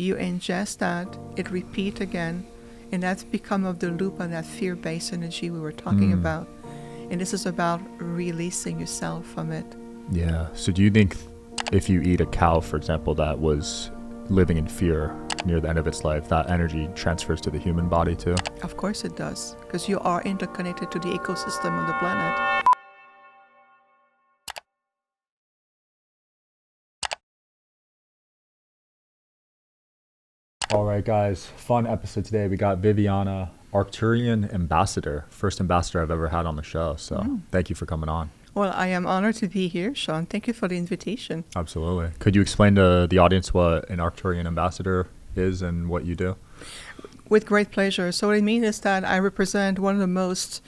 You ingest that, it repeats again, and that's become of the loop of that fear-based energy we were talking about. And this is about releasing yourself from it. Yeah. So do you think if you eat a cow, for example, that was living in fear near the end of its life, that energy transfers to the human body too? Of course it does, because you are interconnected to the ecosystem of the planet. All right, guys, fun episode today. We got Viviane, Arcturian Ambassador, first ambassador I've ever had on the show. So thank you for coming on. Well, I am honored to be here, Sean. Thank you for the invitation. Absolutely. Could you explain to the audience what an Arcturian Ambassador is and what you do? With great pleasure. So what I mean is that I represent one of the most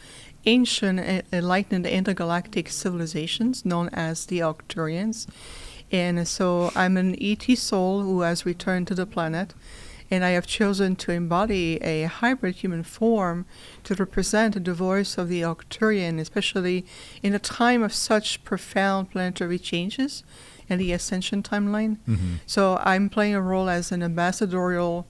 ancient, enlightened intergalactic civilizations known as the Arcturians. And so I'm an ET soul who has returned to the planet, and I have chosen to embody a hybrid human form to represent the voice of the Arcturian, especially in a time of such profound planetary changes and the ascension timeline. So I'm playing a role as an ambassadorial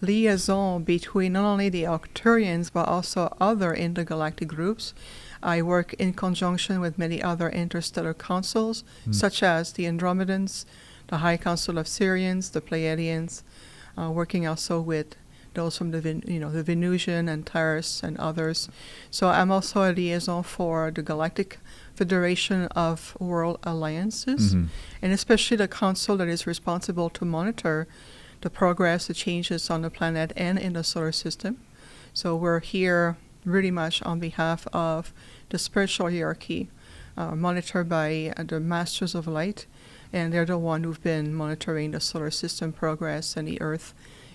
liaison between not only the Arcturians but also other intergalactic groups. I work in conjunction with many other interstellar councils, such as the Andromedans, the High Council of Syrians, the Pleiadians, working also with those from the Venusian and Taurus and others. So I'm also a liaison for the Galactic Federation of World Alliances, and especially the council that is responsible to monitor the progress, the changes on the planet and in the solar system. So we're here really much on behalf of the spiritual hierarchy, monitored by the Masters of Light, and they're the one who've been monitoring the solar system progress and the Earth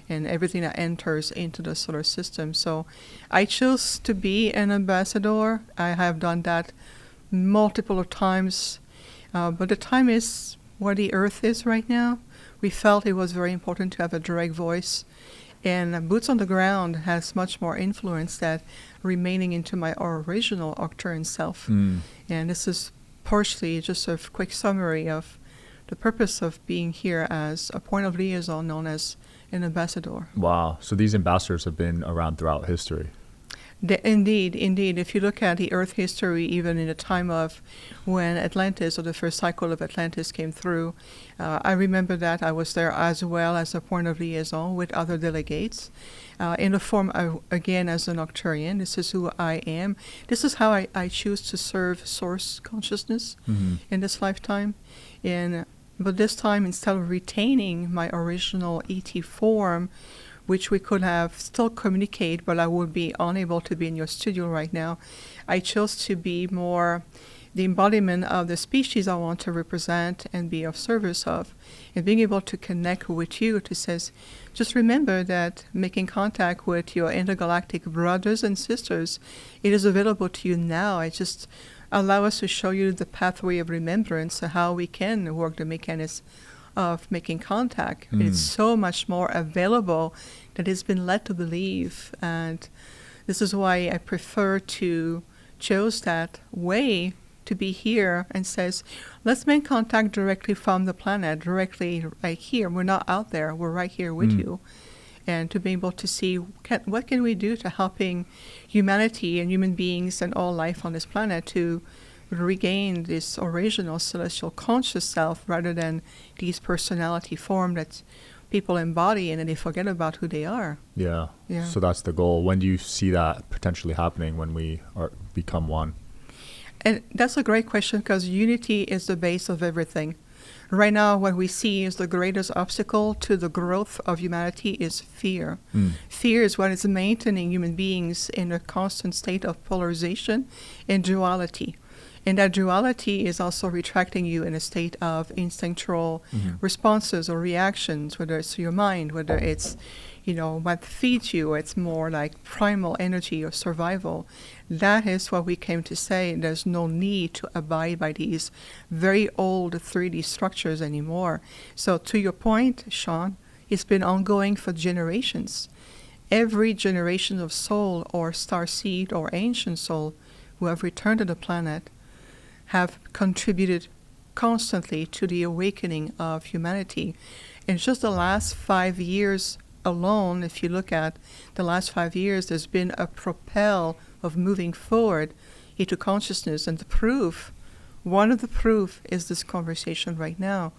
and everything that enters into the solar system. So I chose to be an ambassador. I have done that multiple times, but the time is where the Earth is right now. We felt it was very important to have a direct voice, and boots on the ground has much more influence than remaining into my original Arcturian self. And this is partially just a quick summary of the purpose of being here as a point of liaison known as an ambassador. Wow. So these ambassadors have been around throughout history. Indeed. If you look at the Earth history, even in the time of when Atlantis, or the first cycle of Atlantis came through, I remember that I was there as well as a point of liaison with other delegates, in the form, again, as an Arcturian. This is who I am. This is how I choose to serve source consciousness in this lifetime. But this time, instead of retaining my original ET form, which we could have still communicate, but I would be unable to be in your studio right now, I chose to be more the embodiment of the species I want to represent and be of service of, and being able to connect with you to says, just remember that making contact with your intergalactic brothers and sisters, it is available to you now. I just allow us to show you the pathway of remembrance, how we can work the mechanism of making contact. It's so much more available that it's been led to believe, and this is why I prefer to choose that way to be here and says, let's make contact directly from the planet, directly right here. We're not out there, we're right here with you. And to be able to see what can we do to helping humanity and human beings and all life on this planet to regain this original celestial conscious self, rather than these personality form that people embody and then they forget about who they are. Yeah. So that's the goal. When do you see that potentially happening, when we become one? And that's a great question, because unity is the base of everything. Right now, what we see is the greatest obstacle to the growth of humanity is fear. Fear is what is maintaining human beings in a constant state of polarization and duality. And that duality is also retracting you in a state of instinctual responses or reactions, whether it's your mind, whether it's, what feeds you, it's more like primal energy or survival. That is what we came to say. There's no need to abide by these very old 3D structures anymore. So to your point, Sean, it's been ongoing for generations. Every generation of soul or starseed or ancient soul who have returned to the planet have contributed constantly to the awakening of humanity. In just the last 5 years alone, if you look at the last 5 years, there's been a propel of moving forward into consciousness. And the proof, one of the proof is this conversation right now.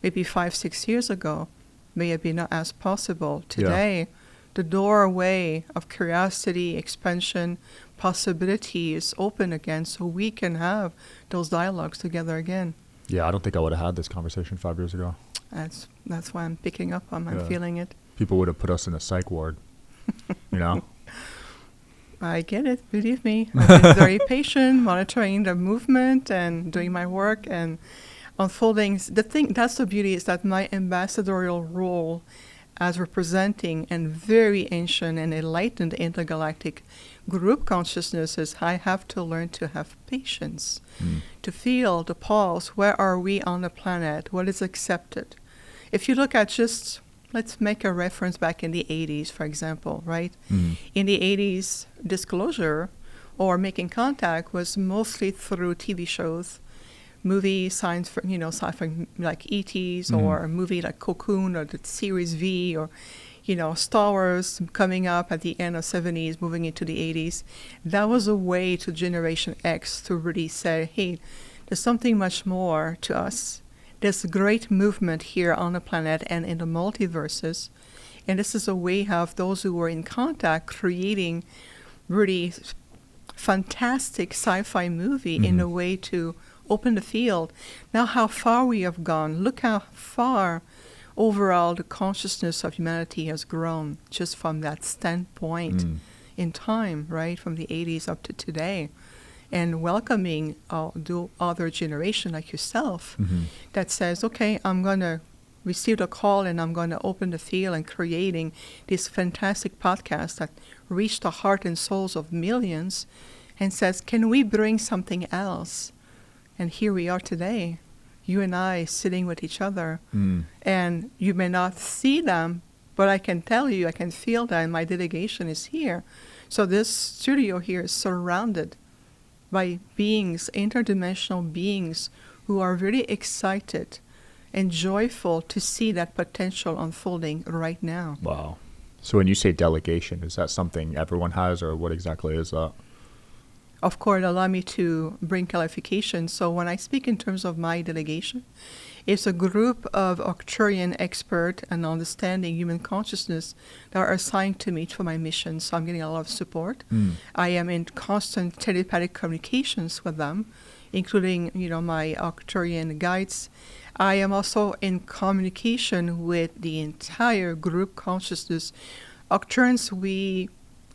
Maybe 5-6 years ago, may have been not as possible. Today, the doorway of curiosity, expansion, possibility is open again, so we can have those dialogues together again. Yeah, I don't think I would have had this conversation 5 years ago. That's why I'm picking up on. I'm feeling it. People would have put us in a psych ward. You know. I get it. Believe me, I've been very patient, monitoring the movement and doing my work and unfolding. That's the beauty, is that my ambassadorial role as representing and very ancient and enlightened intergalactic group consciousness is I have to learn to have patience, to feel the pulse. Where are we on the planet? What is accepted? If you look at just, let's make a reference back in the 80s, for example, right? In the 80s, disclosure or making contact was mostly through TV shows, movies, sci-fi like E.T.'s, or a movie like Cocoon or the Series V, or, Star Wars coming up at the end of 70s, moving into the 80s. That was a way to Generation X to really say, hey, there's something much more to us. There's a great movement here on the planet and in the multiverses. And this is a way of those who were in contact creating really fantastic sci-fi movie in a way to open the field. Now how far we have gone. Look how far overall the consciousness of humanity has grown just from that standpoint in time, right? From the 80s up to today. And welcoming other generation like yourself that says, okay, I'm going to receive the call and I'm going to open the field and creating this fantastic podcast that reached the heart and souls of millions and says, can we bring something else? And here we are today, you and I sitting with each other. And you may not see them, but I can tell you, I can feel that, and my delegation is here. So this studio here is surrounded by beings, interdimensional beings, who are really excited and joyful to see that potential unfolding right now. Wow. So when you say delegation, is that something everyone has, or what exactly is that? Of course, allow me to bring clarification. So when I speak in terms of my delegation, it's a group of Arcturian experts and understanding human consciousness that are assigned to me for my mission. So I'm getting a lot of support. I am in constant telepathic communications with them, including, my Arcturian guides. I am also in communication with the entire group consciousness. Arcturians, we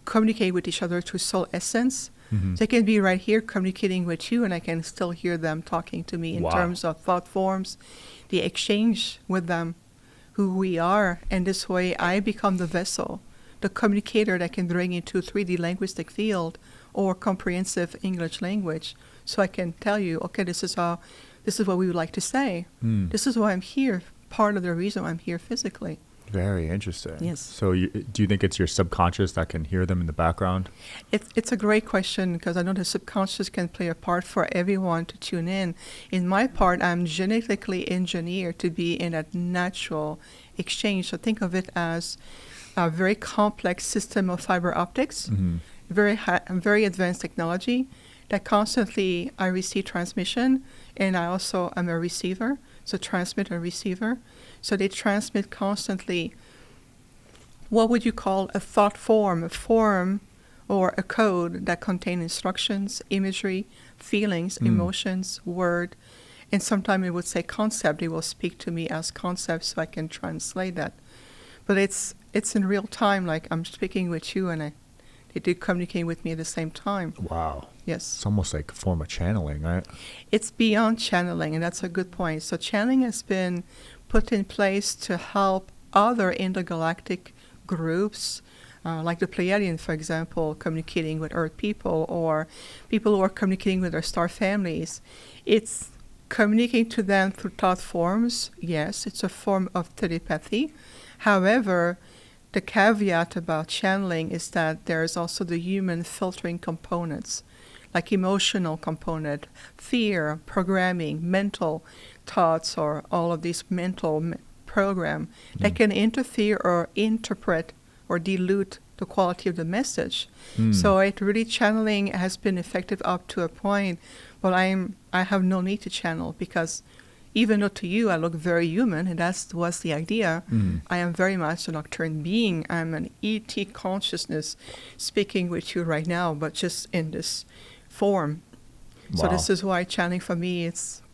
communicate with each other through soul essence. They can be right here communicating with you, and I can still hear them talking to me in terms of thought forms, the exchange with them, who we are. And this way I become the vessel, the communicator that can bring into 3D linguistic field or comprehensive English language. So I can tell you, okay, this is what we would like to say. This is why I'm here, part of the reason I'm here physically. Very interesting. Yes. So do you think it's your subconscious that can hear them in the background? It's a great question, because I know the subconscious can play a part for everyone to tune in. In my part, I'm genetically engineered to be in a natural exchange. So think of it as a very complex system of fiber optics, very advanced technology that constantly I receive transmission, and I also am a receiver, so transmit and receiver. So they transmit constantly what would you call a thought form, a form or a code that contains instructions, imagery, feelings, emotions, word, and sometimes it would say concept. They will speak to me as concepts so I can translate that. But it's in real time, like I'm speaking with you and they do communicate with me at the same time. Wow. Yes. It's almost like a form of channeling, right? It's beyond channeling, and that's a good point. So channeling has been put in place to help other intergalactic groups, like the Pleiadians, for example, communicating with Earth people, or people who are communicating with their star families. It's communicating to them through thought forms. Yes, it's a form of telepathy. However, the caveat about channeling is that there is also the human filtering components, like emotional component, fear, programming, mental thoughts, or all of these mental program that can interfere or interpret or dilute the quality of the message. So it really channeling has been effective up to a point, but I have no need to channel, because even though to you I look very human, and that was the idea, I am very much an Arcturian being. I'm an ET consciousness speaking with you right now, but just in this form. Wow. So this is why channeling for me,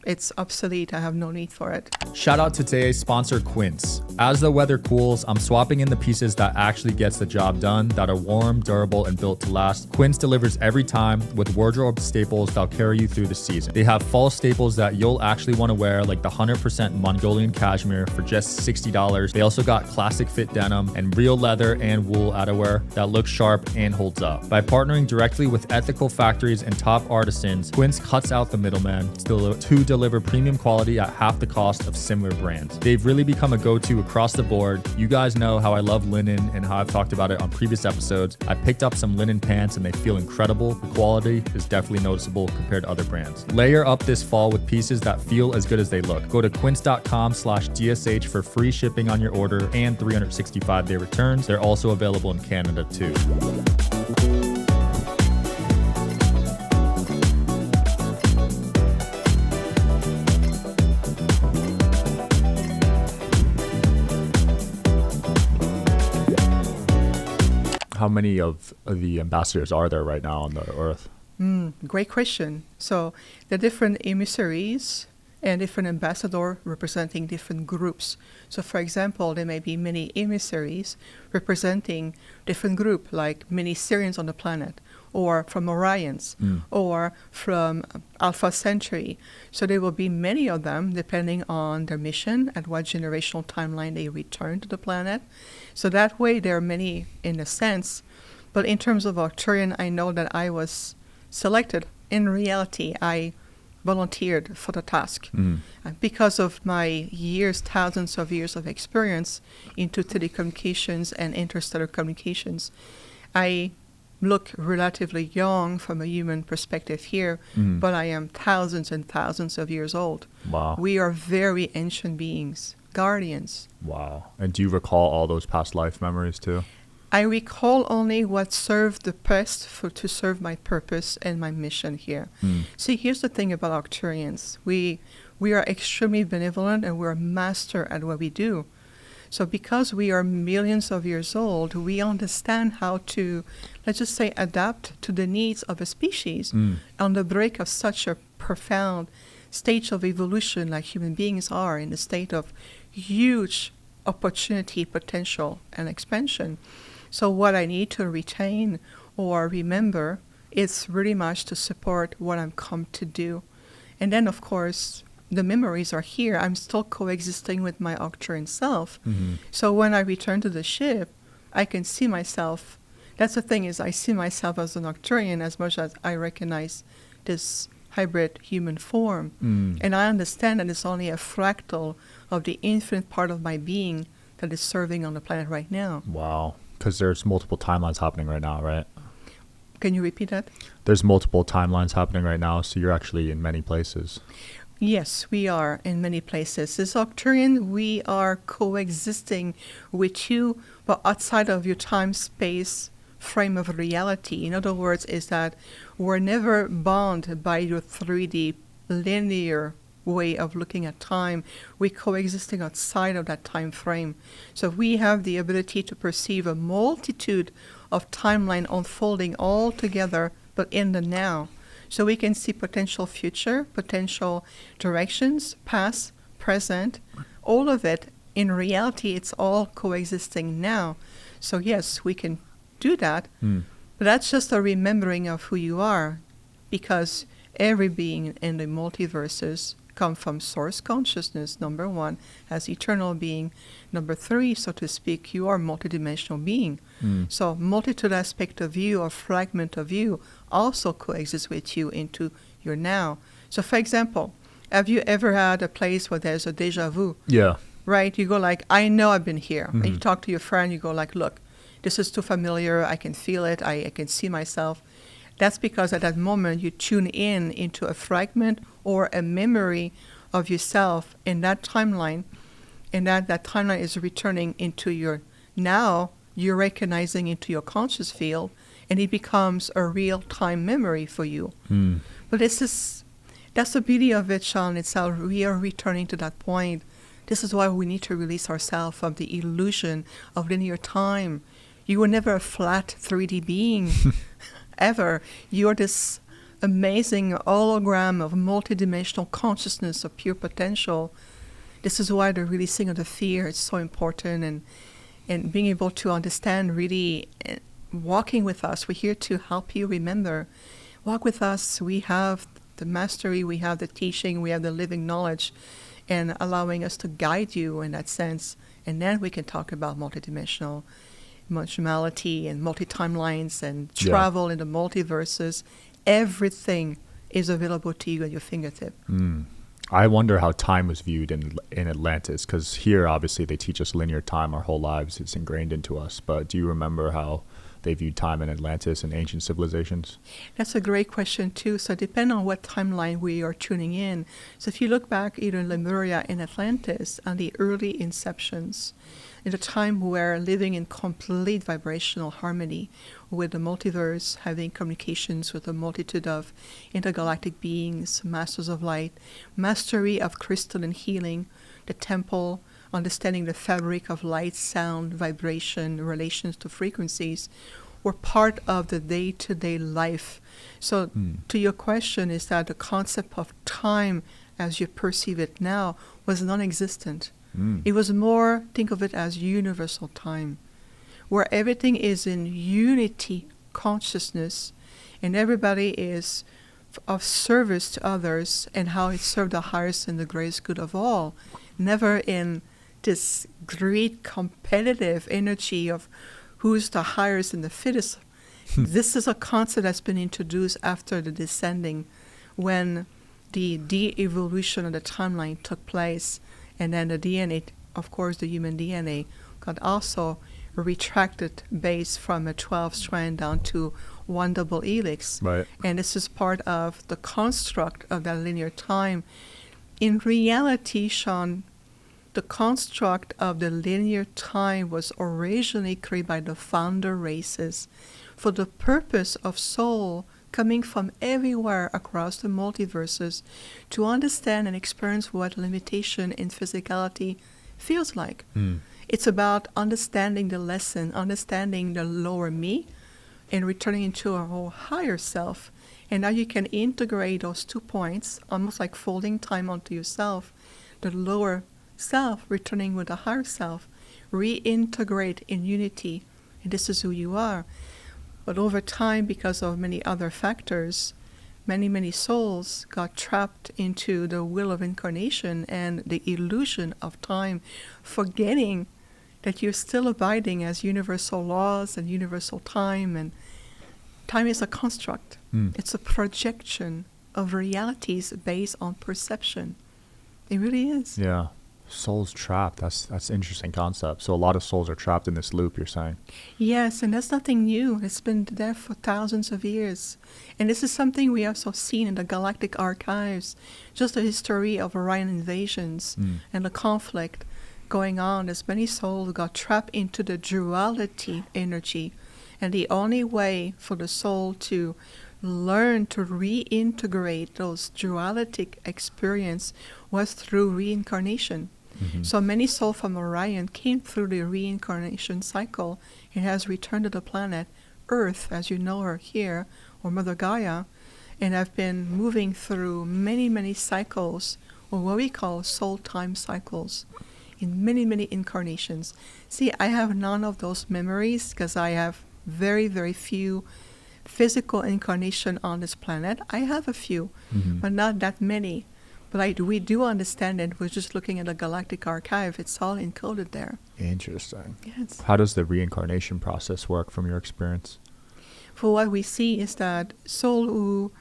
it's obsolete. I have no need for it. Shout out to today's sponsor, Quince. As the weather cools, I'm swapping in the pieces that actually gets the job done, that are warm, durable, and built to last. Quince delivers every time with wardrobe staples that'll carry you through the season. They have fall staples that you'll actually want to wear, like the 100% Mongolian cashmere for just $60. They also got classic fit denim and real leather and wool outerwear that looks sharp and holds up. By partnering directly with ethical factories and top artisans, Quince cuts out the middleman to deliver premium quality at half the cost of similar brands. They've really become a go-to across the board. You guys know how I love linen and how I've talked about it on previous episodes. I picked up some linen pants and they feel incredible. The quality is definitely noticeable compared to other brands. Layer up this fall with pieces that feel as good as they look. Go to quince.com/DSH for free shipping on your order and 365-day returns. They're also available in Canada too. How many of the ambassadors are there right now on the Earth? Great question. So the different emissaries and different ambassadors representing different groups. So for example, there may be many emissaries representing different groups, like many Syrians on the planet, or from Orions, or from Alpha Centauri. So there will be many of them depending on their mission, at what generational timeline they return to the planet. So that way there are many in a sense. But in terms of Arcturian, I know that I was selected. In reality, I volunteered for the task. Because of my years, thousands of years of experience into telecommunications and interstellar communications, I look relatively young from a human perspective here, but I am thousands and thousands of years old. Wow. We are very ancient beings, guardians. Wow. And do you recall all those past life memories too? I recall only what served the best to serve my purpose and my mission here. See, here's the thing about Arcturians. We are extremely benevolent and we're a master at what we do. So because we are millions of years old, we understand how to, let's just say, adapt to the needs of a species on the brink of such a profound stage of evolution like human beings are, in a state of huge opportunity, potential, and expansion. So what I need to retain or remember is really much to support what I'm come to do. And then, of course, the memories are here. I'm still coexisting with my Arcturian self. So when I return to the ship, I can see myself. That's the thing, is I see myself as an Arcturian as much as I recognize this hybrid human form. And I understand that it's only a fractal of the infinite part of my being that is serving on the planet right now. Wow. Because there's multiple timelines happening right now, right? Can you repeat that? There's multiple timelines happening right now, so you're actually in many places. Yes, we are in many places. As Arcturian, we are coexisting with you, but outside of your time-space frame of reality. In other words, is that we're never bound by your 3D linear way of looking at time. We're coexisting outside of that time frame. So we have the ability to perceive a multitude of timeline unfolding all together, but in the now. So we can see potential future, potential directions, past, present, all of it. In reality, it's all coexisting now. So yes, we can do that, but that's just a remembering of who you are, because every being in the multiverses come from source consciousness, number one, as eternal being. Number three, so to speak, you are multidimensional being. So multitude aspect of you or fragment of you also coexists with you into your now. So for example, have you ever had a place where there's a deja vu? Yeah. Right? You go like, I know I've been here. And you talk to your friend, you go like, look, this is too familiar. I can feel it. I can see myself. That's because at that moment you tune in into a fragment or a memory of yourself in that timeline. And that timeline is returning into your, now you're recognizing into your conscious field, and it becomes a real-time memory for you. But that's the beauty of it, Sean, itself. We are returning to that point. This is why we need to release ourselves from the illusion of linear time. You were never a flat 3D being, ever. You're this amazing hologram of multidimensional consciousness, of pure potential. This is why the releasing of the fear is so important, and being able to understand, really walking with us. We're here to help you remember. Walk with us. We have the mastery, we have the teaching, we have the living knowledge, and allowing us to guide you in that sense. And then we can talk about multidimensional dimensionality and multi-timelines and travel in the multiverses. Everything is available to you at your fingertip. I wonder how time was viewed in Atlantis, because here, obviously, they teach us linear time our whole lives. It's ingrained into us. But do you remember how they viewed time in Atlantis and ancient civilizations? That's a great question, too. So depending on what timeline we are tuning in. So if you look back either in Lemuria and Atlantis and the early inceptions, in a time where living in complete vibrational harmony with the multiverse, having communications with a multitude of intergalactic beings, masters of light, mastery of crystalline healing, the temple, understanding the fabric of light, sound, vibration, relations to frequencies, were part of the day-to-day life. So to your question, is that the concept of time as you perceive it now was non-existent. It was more, think of it as universal time, where everything is in unity consciousness, and everybody is of service to others, and how it served the highest and the greatest good of all, never in this great competitive energy of who's the highest and the fittest. This is a concept that's been introduced after the descending, when the de-evolution of the timeline took place, and then the DNA, of course, the human DNA, got also retracted based from a 12-strand down to one double helix. Right. And this is part of the construct of that linear time. In reality, Sean, the construct of the linear time was originally created by the founder races for the purpose of soul coming from everywhere across the multiverses to understand and experience what limitation in physicality feels like. It's about understanding the lesson, understanding the lower me, and returning into a whole higher self. And now you can integrate those 2 points, almost like folding time onto yourself, the lower self returning with the higher self, reintegrate in unity, and this is who you are. But over time, because of many other factors, many souls got trapped into the wheel of incarnation and the illusion of time, forgetting that you're still abiding as universal laws and universal time, and time is a construct. It's a projection of realities based on perception. It really is. Yeah. Souls trapped. That's an interesting concept. So a lot of souls are trapped in this loop, you're saying? Yes, and that's nothing new. It's been there for thousands of years. And this is something we also seen in the Galactic archives, just the history of Orion invasions and the conflict going on, as many souls got trapped into the duality energy. And the only way for the soul to learn to reintegrate those dualistic experience was through reincarnation. So many souls from Orion came through the reincarnation cycle and has returned to the planet Earth, as you know her here, or Mother Gaia, and have been moving through many cycles, or what we call soul time cycles, in many incarnations. See, I have none of those memories because I have very few physical incarnation on this planet. I have a few, but not that many. But we do understand it. We're just looking at the Galactic Archive. It's all encoded there. Interesting. Yes. How does the reincarnation process work from your experience? For what we see is that soul who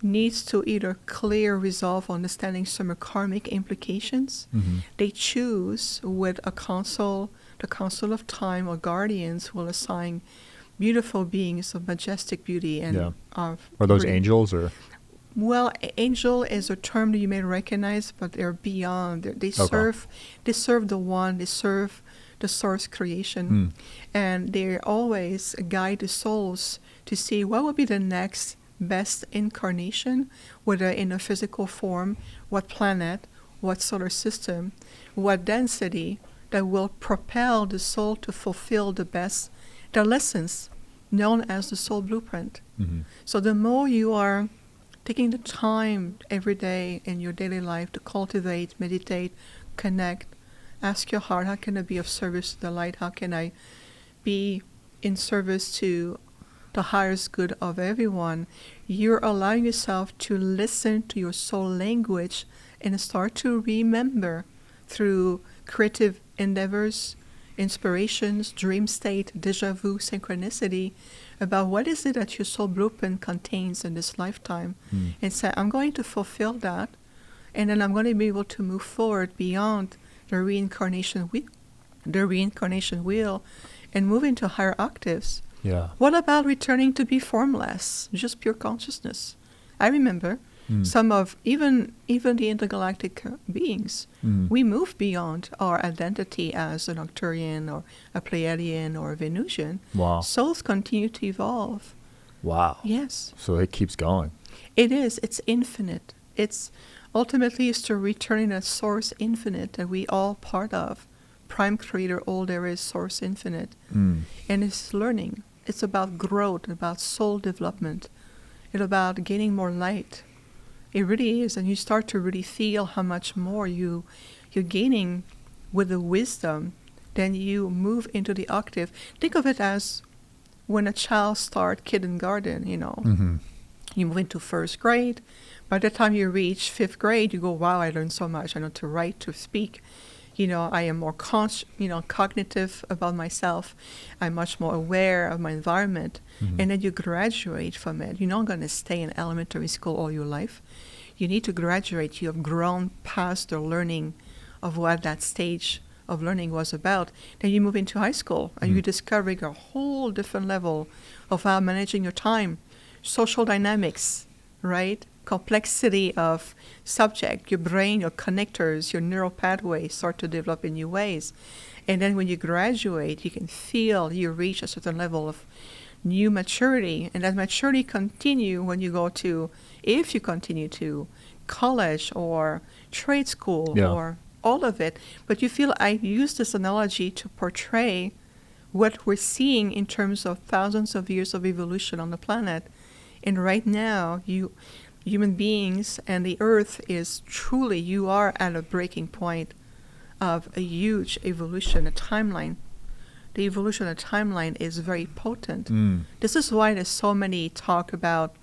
needs to either clear, resolve, understanding some karmic implications, they choose with a council, the Council of Time or guardians will assign beautiful beings of majestic beauty and of Are those angels or? Well, angel is a term that you may recognize, but they're beyond. They serve, they serve the one. They serve the source creation, and they always guide the souls to see what will be the next best incarnation, whether in a physical form, what planet, what solar system, what density that will propel the soul to fulfill the lessons known as the soul blueprint. So the more you are taking the time every day in your daily life to cultivate, meditate, connect, ask your heart, how can I be of service to the light? How can I be in service to the highest good of everyone? You're allowing yourself to listen to your soul language and start to remember through creative endeavors, inspirations, dream state, deja vu, synchronicity, about what is it that your soul blueprint contains in this lifetime. And say, I'm going to fulfill that, and then I'm going to be able to move forward beyond the reincarnation wheel and move into higher octaves. Yeah. What about returning to be formless, just pure consciousness? I remember some of even the intergalactic beings. We move beyond our identity as an Arcturian or a Pleiadian or a Venusian. Wow. Souls continue to evolve. Wow. Yes. So it keeps going. It is. It's infinite. It's ultimately is to returning that source infinite that we all part of. Prime creator, all there is, source infinite. And it's learning. It's about growth, about soul development. It's about gaining more light. It really is. And you start to really feel how much more you're gaining with the wisdom. Then you move into the octave. Think of it as when a child starts kindergarten, You move into first grade. By the time you reach fifth grade, you go, wow, I learned so much. I know to write, to speak. I am more cognitive about myself. I'm much more aware of my environment. And then you graduate from it. You're not going to stay in elementary school all your life. You need to graduate. You have grown past the learning of what that stage of learning was about. Then you move into high school, and you're discovering a whole different level of how managing your time, social dynamics, right? Complexity of subject, your brain, your connectors, your neural pathways start to develop in new ways. And then when you graduate, you can feel you reach a certain level of new maturity. And that maturity continue when you go to, if you continue to, college or trade school or all of it. But you feel I use this analogy to portray what we're seeing in terms of thousands of years of evolution on the planet. And right now, human beings and the earth is truly, you are at a breaking point of a huge evolution, a timeline. The evolution of timeline is very potent. This is why there's so many talk about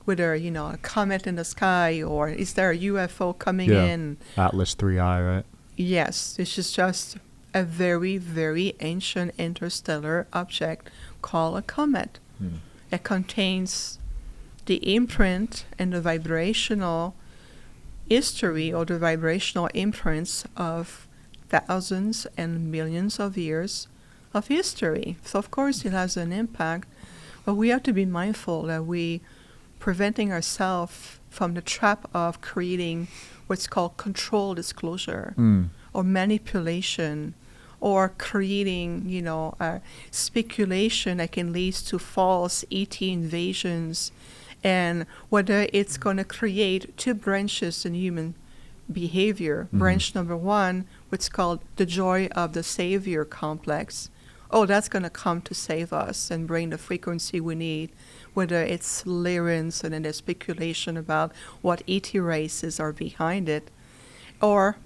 whether, a comet in the sky or is there a UFO coming in. Atlas 3I, right? Yes, this is just a very, very ancient interstellar object called a comet. It contains the imprint and the vibrational history or the vibrational imprints of thousands and millions of years of history. So of course it has an impact, but we have to be mindful that we preventing ourselves from the trap of creating what's called control disclosure or manipulation or creating, a speculation that can lead to false ET invasions, and whether it's going to create two branches in human behavior. Branch number one, what's called the joy of the savior complex. Oh, that's going to come to save us and bring the frequency we need, whether it's lyrians and then there's speculation about what ET races are behind it. Or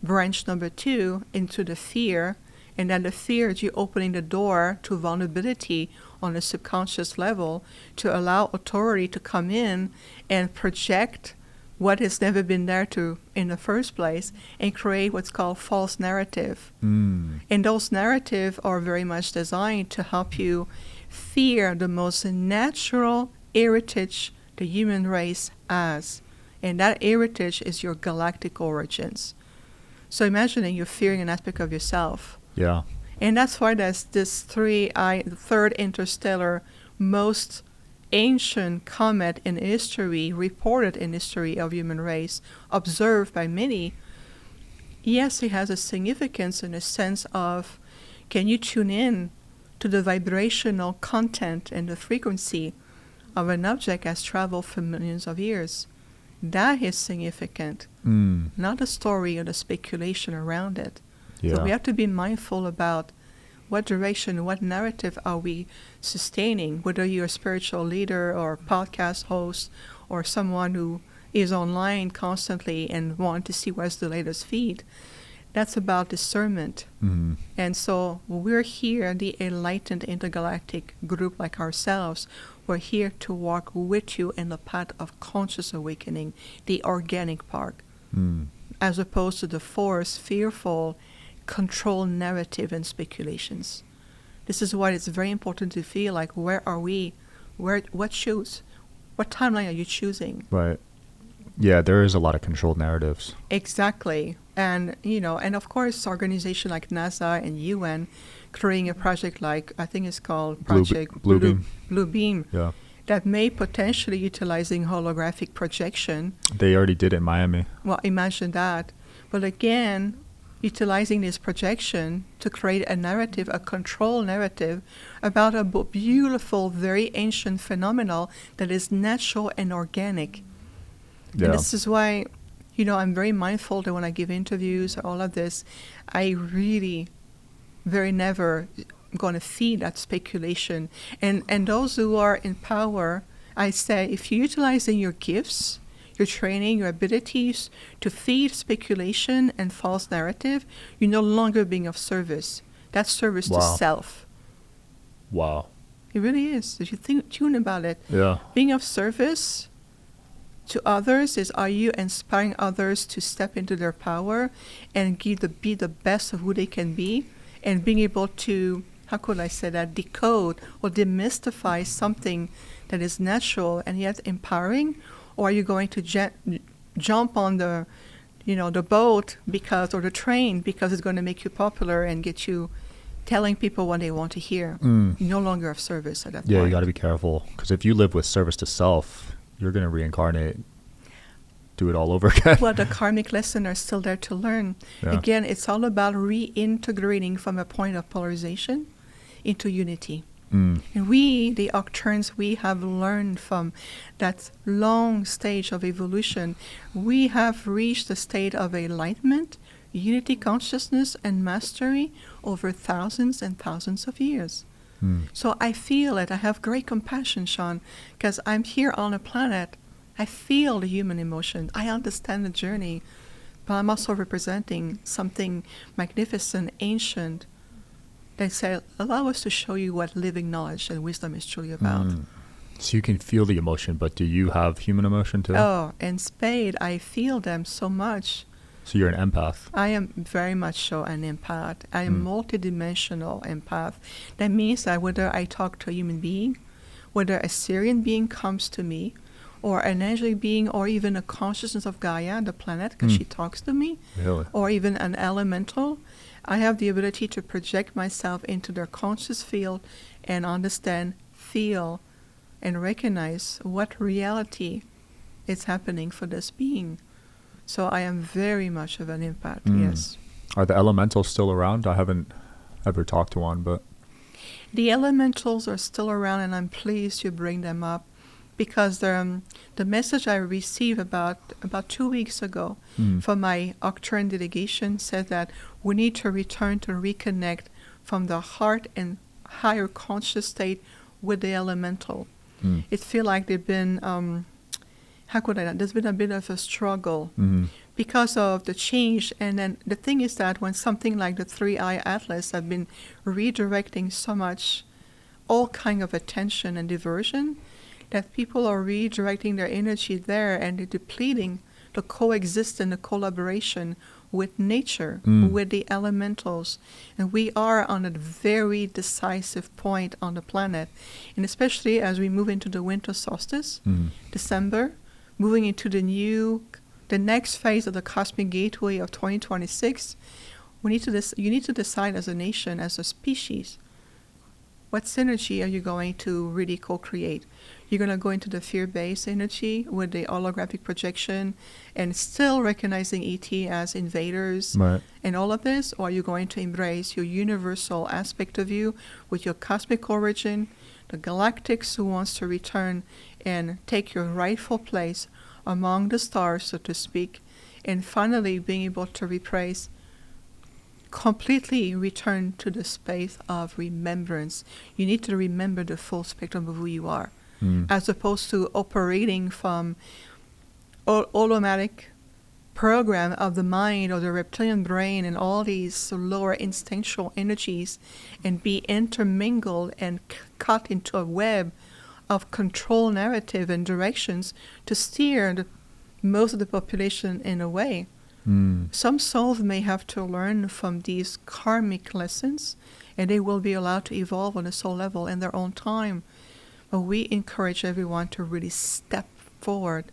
branch number two, into the fear, and then the fear is you opening the door to vulnerability on a subconscious level to allow authority to come in and project what has never been there to in the first place and create what's called false narrative. And those narratives are very much designed to help you fear the most natural heritage the human race has. And that heritage is your galactic origins. So imagining you're fearing an aspect of yourself. Yeah. And that's why there's this third interstellar most ancient comet in history, reported in history of human race, observed by many, yes, it has a significance in a sense of, can you tune in to the vibrational content and the frequency of an object has traveled for millions of years? That is significant, not the story or the speculation around it. Yeah. So we have to be mindful about what direction, what narrative are we sustaining, whether you're a spiritual leader or podcast host or someone who is online constantly and want to see what's the latest feed. That's about discernment. And so we're here, the enlightened intergalactic group like ourselves, we're here to walk with you in the path of conscious awakening, the organic part, as opposed to the forced, fearful, control narrative and speculations. This is why it's very important to feel like, where are we? What shoes? What timeline are you choosing? Right. Yeah, there is a lot of controlled narratives. Exactly. And, and of course, organizations like NASA and UN creating a project like, I think it's called Project Blue Beam. Yeah. That may potentially utilizing holographic projection. They already did it in Miami. Well, imagine that. But again, utilizing this projection to create a narrative, a control narrative about a beautiful, very ancient phenomenon that is natural and organic. Yeah. And this is why, I'm very mindful that when I give interviews, all of this, I really very never going to feed that speculation. And those who are in power, I say, if you're utilizing your gifts, your training, your abilities to feed speculation and false narrative, you're no longer being of service. That's service to self. Wow. It really is. If you tune about it. Yeah. Being of service to others is, are you inspiring others to step into their power and be the best of who they can be, and being able to, how could I say that, decode or demystify something that is natural and yet empowering? Or are you going to jump on the boat or the train because it's going to make you popular and get you telling people what they want to hear? You're no longer of service at that point. Yeah, you got to be careful, because if you live with service to self, you're going to reincarnate, do it all over again. Well, the karmic lessons are still there to learn. Yeah. Again, it's all about reintegrating from a point of polarization into unity. And we, the Arcturians, we have learned from that long stage of evolution. We have reached a state of enlightenment, unity consciousness, and mastery over thousands and thousands of years. So I feel it. I have great compassion, Sean, because I'm here on a planet. I feel the human emotion. I understand the journey, but I'm also representing something magnificent, ancient. They say, allow us to show you what living knowledge and wisdom is truly about. So you can feel the emotion, but do you have human emotion too? Oh, in spade, I feel them so much. So you're an empath. I am very much so an empath. I am multidimensional empath. That means that whether I talk to a human being, whether a Syrian being comes to me, or an angelic being, or even a consciousness of Gaia, the planet, because she talks to me, Really? or even an elemental, I have the ability to project myself into their conscious field and understand, feel, and recognize what reality is happening for this being. So I am very much of an empath, yes. Are the elementals still around? I haven't ever talked to one, but... The elementals are still around, and I'm pleased you bring them up, because the message I received about 2 weeks ago from my Arcturian delegation said that we need to return to reconnect from the heart and higher conscious state with the elemental. It feels like they've been, there's been a bit of a struggle because of the change. And then the thing is that when something like the 3-eye atlas have been redirecting so much, all kind of attention and diversion, that people are redirecting their energy there, and they're depleting the coexisting, the collaboration with nature, with the elementals. And we are on a very decisive point on the planet. And especially as we move into the winter solstice, December, moving into the next phase of the cosmic gateway of 2026, you need to decide as a nation, as a species, what synergy are you going to really co-create? You're going to go into the fear-based energy with the holographic projection and still recognizing ET as invaders Right. and all of this? Or are you going to embrace your universal aspect of you with your cosmic origin, the galactics who wants to return and take your rightful place among the stars, so to speak, and finally being able to rephrase, completely return to the space of remembrance. You need to remember the full spectrum of who you are, as opposed to operating from automatic program of the mind or the reptilian brain and all these lower instinctual energies and be intermingled and cut into a web of control narrative and directions to steer most of the population in a way. Some souls may have to learn from these karmic lessons, and they will be allowed to evolve on a soul level in their own time. But we encourage everyone to really step forward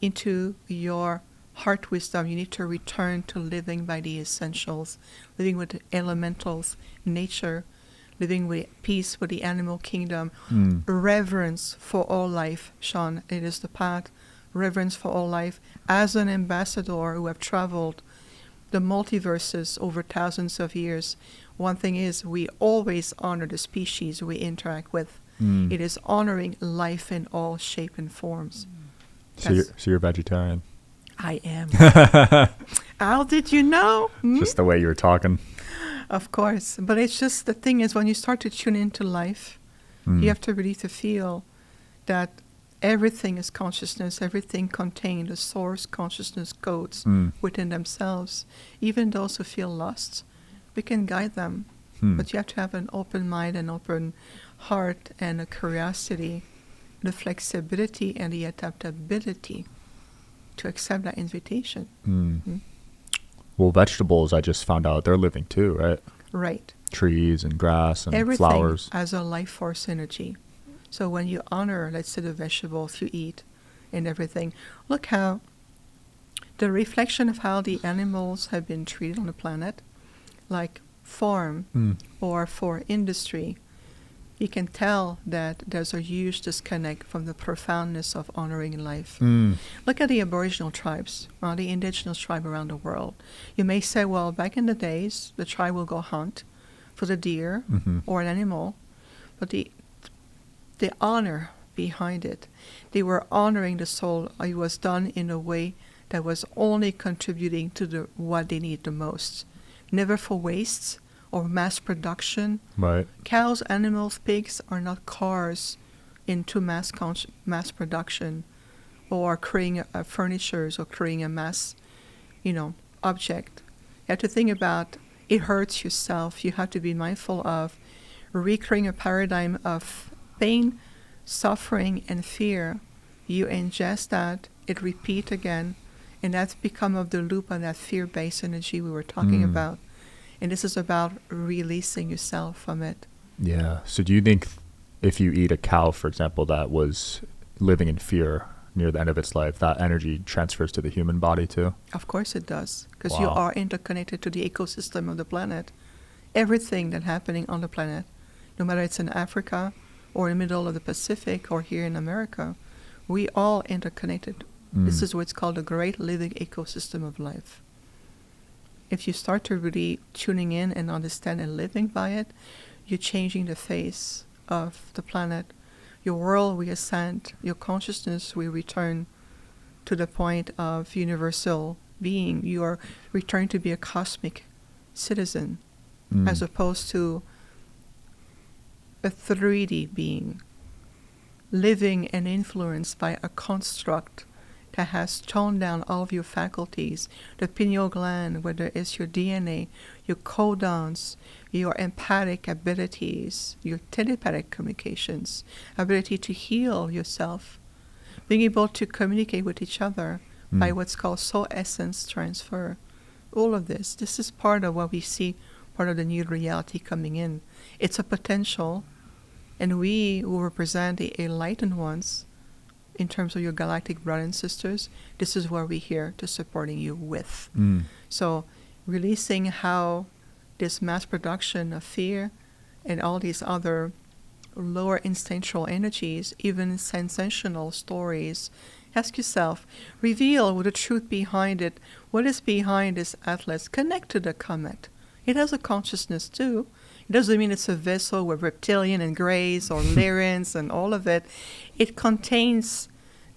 into your heart wisdom. You need to return to living by the essentials, living with the elementals, nature, living with peace with the animal kingdom, reverence for all life, Sean. It is the path. Reverence for all life. As an ambassador who have traveled the multiverses over thousands of years, one thing is we always honor the species we interact with. It is honoring life in all shape and forms. So you're vegetarian? I am. How did you know? Just the way you were talking. Of course. But it's just, the thing is, when you start to tune into life, you have to really to feel that everything is consciousness, everything contained, the source consciousness codes within themselves. Even those who feel lost, we can guide them. But you have to have an open mind, an open heart, and a curiosity, the flexibility and the adaptability to accept that invitation. Well, vegetables, I just found out they're living too, right? Right. Trees and grass and Everything flowers. as a life force energy. So when you honor, let's say, the vegetables you eat and everything, look how the reflection of how the animals have been treated on the planet, like farm or for industry, you can tell that there's a huge disconnect from the profoundness of honoring life. Look at the Aboriginal tribes, the indigenous tribe around the world. You may say, well, back in the days, the tribe will go hunt for the deer or an animal, but the honor behind it, they were honoring the soul. It was done in a way that was only contributing to what they need the most. Never for waste or mass production. Right. Cows, animals, pigs are not cars into mass production or creating furnitures or creating a mass, object. You have to think about, it hurts yourself. You have to be mindful of recreating a paradigm of pain, suffering, and fear. You ingest that, it repeats again, and that's become of the loop of that fear-based energy we were talking about. And this is about releasing yourself from it. Yeah. So do you think if you eat a cow, for example, that was living in fear near the end of its life, that energy transfers to the human body too? Of course it does, because you are interconnected to the ecosystem of the planet. Everything that's happening on the planet, no matter it's in Africa or in the middle of the Pacific or here in America, we all interconnected. This is what's called the great living ecosystem of life. If you start to really tuning in and understand and living by it, you're changing the face of the planet. Your world will ascend, your consciousness will return to the point of universal being. You are returning to be a cosmic citizen as opposed to a 3D being, living and influenced by a construct that has toned down all of your faculties, the pineal gland, whether it's your DNA, your codons, your empathic abilities, your telepathic communications, ability to heal yourself, being able to communicate with each other by what's called soul essence transfer. All of this is part of what we see, part of the new reality coming in. It's a potential, and we who represent the enlightened ones, in terms of your galactic brothers and sisters, this is where we're here to supporting you with. So releasing how this mass production of fear and all these other lower instinctual energies, even sensational stories. Ask yourself, reveal the truth behind it. What is behind this atlas? Connect to the comet. It has a consciousness too. It doesn't mean it's a vessel with reptilian and greys or Lyrians and all of it. It contains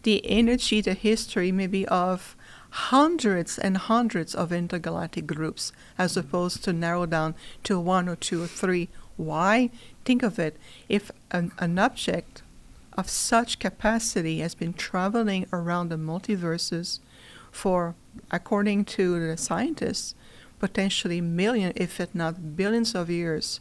the energy, the history maybe of hundreds and hundreds of intergalactic groups, as opposed to narrow down to one or two or three. Why? Think of it. If an object of such capacity has been traveling around the multiverses for, according to the scientists, potentially millions, if not billions of years,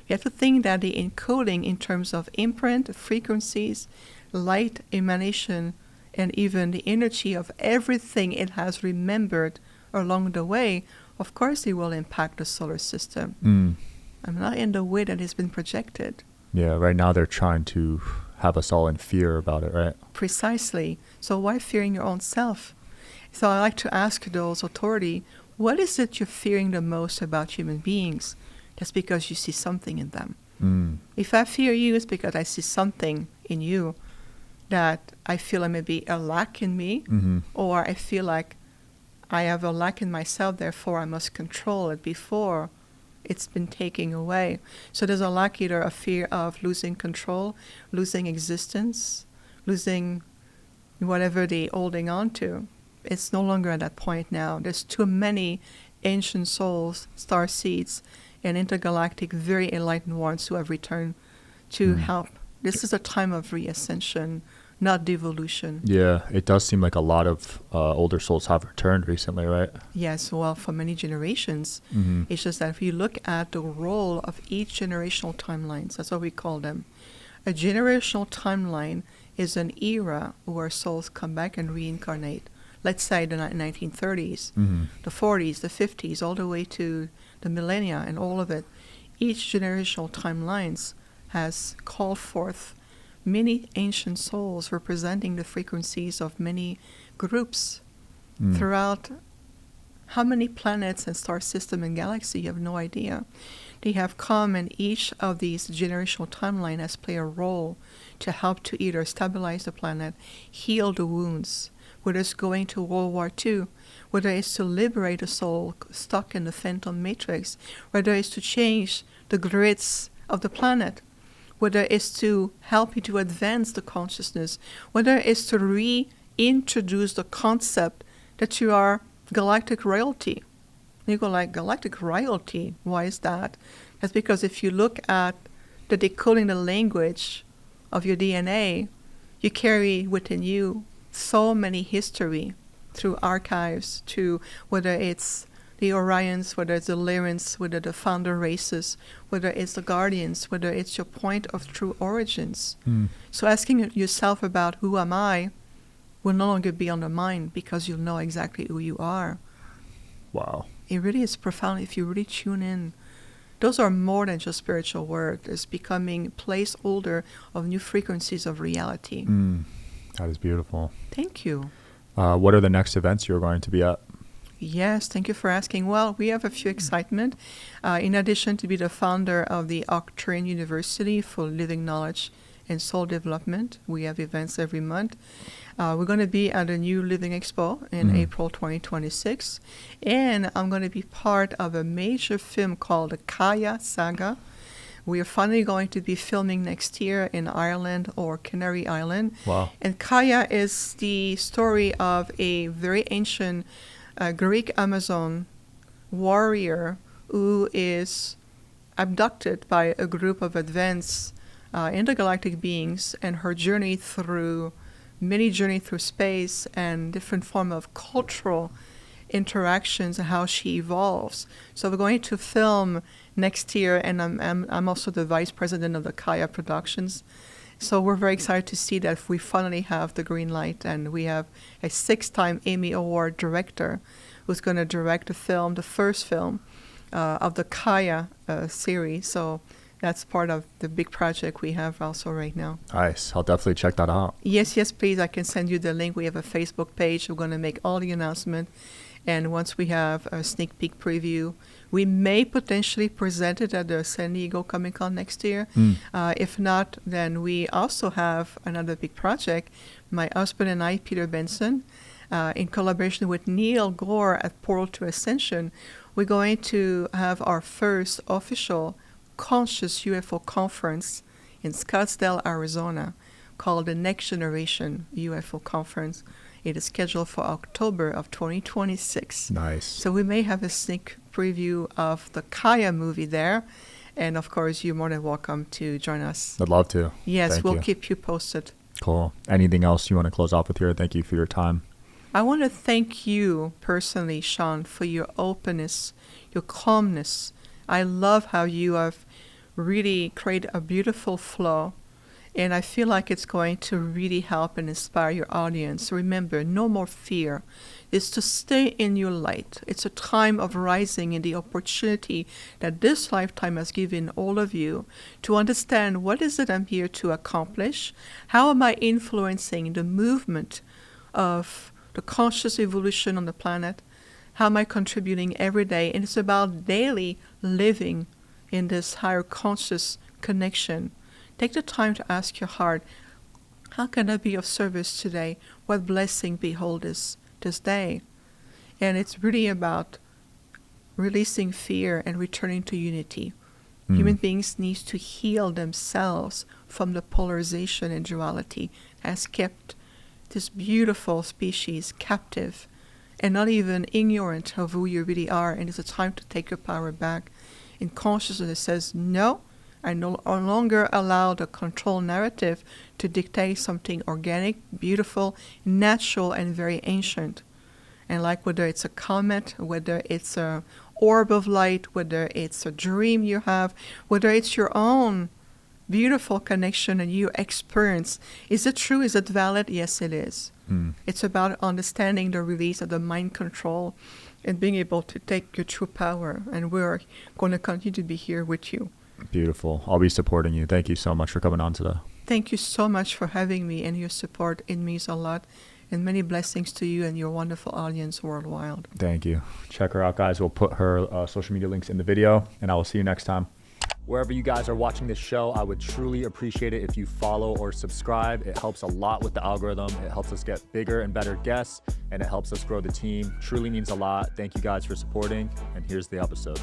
you have to think that the encoding in terms of imprint, frequencies, light emanation, and even the energy of everything it has remembered along the way, of course it will impact the solar system. I'm not in the way that it's been projected. Yeah, right now they're trying to have us all in fear about it, right? Precisely. So why fearing your own self? So I like to ask those authority, what is it you're fearing the most about human beings? That's because you see something in them. If I fear you, it's because I see something in you that I feel like maybe a lack in me, or I feel like I have a lack in myself, therefore I must control it before it's been taken away. So there's a lack, either a fear of losing control, losing existence, losing whatever they're holding on to. It's no longer at that point now. There's too many ancient souls, star seeds, and intergalactic, very enlightened ones who have returned to help. This is a time of reascension, not devolution. Yeah, it does seem like a lot of older souls have returned recently, right? Yes, well, for many generations. It's just that if you look at the role of each generational timelines, that's what we call them. A generational timeline is an era where souls come back and reincarnate. Let's say the 1930s, the 40s, the 50s, all the way to the millennia and all of it. Each generational timelines has called forth many ancient souls representing the frequencies of many groups throughout how many planets and star system and galaxy, you have no idea. They have come, and each of these generational timeline has played a role to help to either stabilize the planet, heal the wounds, whether it's going to World War II, whether it's to liberate a soul stuck in the phantom matrix, whether it's to change the grids of the planet, whether it's to help you to advance the consciousness, whether it's to reintroduce the concept that you are galactic royalty. You go like, galactic royalty, why is that? That's because if you look at the decoding the language of your DNA, you carry within you so many history through archives, to whether it's the Orions, whether it's the Lyrians, whether the founder races, whether it's the Guardians, whether it's your point of true origins. So asking yourself about who am I will no longer be on the mind, because you'll know exactly who you are. Wow. It really is profound if you really tune in. Those are more than just spiritual work. It's becoming placeholder of new frequencies of reality. That is beautiful. Thank you. What are the next events you're going to be at? Yes, thank you for asking. Well, we have a few excitement. In addition to be the founder of the Arcturian University for Living Knowledge and Soul Development, we have events every month. We're going to be at a new Living Expo in April 2026. And I'm going to be part of a major film called the Kaya Saga. We are finally going to be filming next year in Ireland or Canary Island. Wow. And Kaya is the story of a very ancient Greek Amazon warrior who is abducted by a group of advanced intergalactic beings, and her journey through space and different form of cultural interactions and how she evolves. So we're going to film next year, and I'm also the vice president of the Kaya Productions. So we're very excited to see that we finally have the green light, and we have a 6-time Emmy Award director who's going to direct the first film of the Kaya series. So that's part of the big project we have also right now. Nice. I'll definitely check that out. Yes, please. I can send you the link. We have a Facebook page. We're going to make all the announcement. And once we have a sneak peek preview, we may potentially present it at the San Diego Comic-Con next year. If not, then we also have another big project. My husband and I, Peter Benson, in collaboration with Neil Gore at Portal to Ascension, we're going to have our first official conscious UFO conference in Scottsdale, Arizona, called the Next Generation UFO Conference. It is scheduled for October of 2026. Nice. So we may have a sneak preview of the Kaya movie there. And of course, you're more than welcome to join us. I'd love to. Yes, Thank we'll you. keep you posted. Cool. Anything else you want to close off with here? Thank you for your time. I want to thank you personally, Sean, for your openness, your calmness. I love how you have really created a beautiful flow, and I feel like it's going to really help and inspire your audience. Remember, no more fear. It's to stay in your light. It's a time of rising in the opportunity that this lifetime has given all of you to understand what is it I'm here to accomplish, how am I influencing the movement of the conscious evolution on the planet, how am I contributing every day, and it's about daily living in this higher conscious connection. Take the time to ask your heart, how can I be of service today? What blessing behold this day? And it's really about releasing fear and returning to unity. Human beings need to heal themselves from the polarization and duality that has kept this beautiful species captive and not even ignorant of who you really are. And it's a time to take your power back. In consciousness, it says, no, I no longer allow the control narrative to dictate something organic, beautiful, natural, and very ancient. And like whether it's a comet, whether it's a orb of light, whether it's a dream you have, whether it's your own beautiful connection and you experience, is it true? Is it valid? Yes, it is. It's about understanding the release of the mind control and being able to take your true power. And we're going to continue to be here with you. Beautiful. I'll be supporting you. Thank you so much for coming on today. Thank you so much for having me, and your support. It means a lot. And many blessings to you and your wonderful audience worldwide. Thank you. Check her out, guys. We'll put her social media links in the video, and I will see you next time. Wherever you guys are watching this show, I would truly appreciate it if you follow or subscribe. It helps a lot with the algorithm. It helps us get bigger and better guests, and it helps us grow the team. Truly means a lot. Thank you guys for supporting, and here's the episode.